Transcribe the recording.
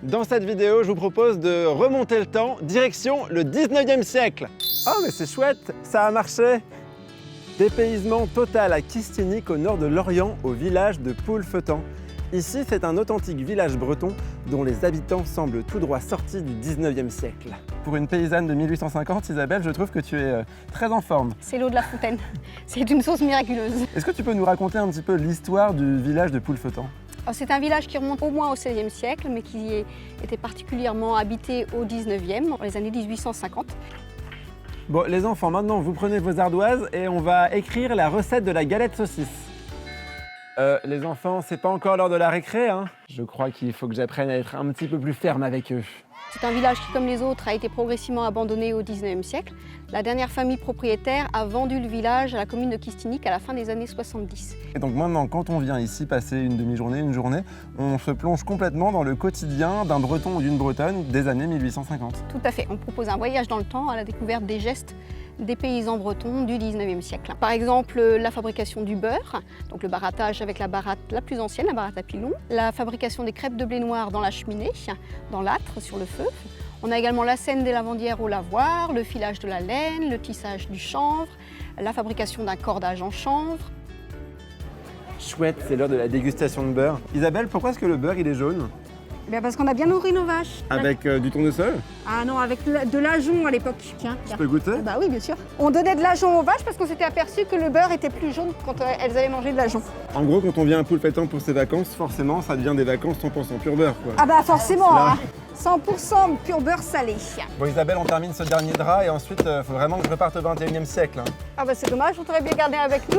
Dans cette vidéo, je vous propose de remonter le temps, direction le 19e siècle. Oh mais c'est chouette, ça a marché. Dépaysement total à Kistinik au nord de Lorient, au village de Poulfetan. Ici, c'est un authentique village breton dont les habitants semblent tout droit sortis du 19e siècle. Pour une paysanne de 1850, Isabelle, je trouve que tu es très en forme. C'est l'eau de la fontaine. C'est une source miraculeuse. Est-ce que tu peux nous raconter un petit peu l'histoire du village de Poulfetan ? C'est un village qui remonte au moins au XVIe siècle, mais qui était particulièrement habité au XIXe, dans les années 1850. Bon, les enfants, maintenant, vous prenez vos ardoises et on va écrire la recette de la galette saucisse. Les enfants, c'est pas encore l'heure de la récré, hein? Je crois qu'il faut que j'apprenne à être un petit peu plus ferme avec eux. C'est un village qui, comme les autres, a été progressivement abandonné au XIXe siècle. La dernière famille propriétaire a vendu le village à la commune de Kistinik à la fin des années 70. Et donc maintenant, quand on vient ici passer une demi-journée, une journée, on se plonge complètement dans le quotidien d'un Breton ou d'une Bretonne des années 1850. Tout à fait. On propose un voyage dans le temps à la découverte des gestes des paysans bretons du 19e siècle. Par exemple, la fabrication du beurre, donc le barattage avec la baratte la plus ancienne, la baratte à pilon, la fabrication des crêpes de blé noir dans la cheminée, dans l'âtre, sur le feu. On a également la scène des lavandières au lavoir, le filage de la laine, le tissage du chanvre, la fabrication d'un cordage en chanvre. Chouette, c'est l'heure de la dégustation de beurre. Isabelle, pourquoi est-ce que le beurre il est jaune? Bien parce qu'on a bien nourri nos vaches. Avec du tournesol? Ah non, avec de l'ajonc à l'époque. Tiens, Je peux goûter? bah oui, bien sûr. On donnait de l'ajonc aux vaches parce qu'on s'était aperçu que le beurre était plus jaune quand elles avaient mangé de l'ajonc. En gros, quand on vient à Poulfetan pour ses vacances, forcément, ça devient des vacances 100% pur beurre, quoi. Ah bah forcément, Là. hein. 100% pur beurre salé. Bon, Isabelle, on termine ce dernier drap et ensuite, faut vraiment que je reparte au 21e siècle. Hein. Ah bah c'est dommage, on t'aurait bien gardé avec nous.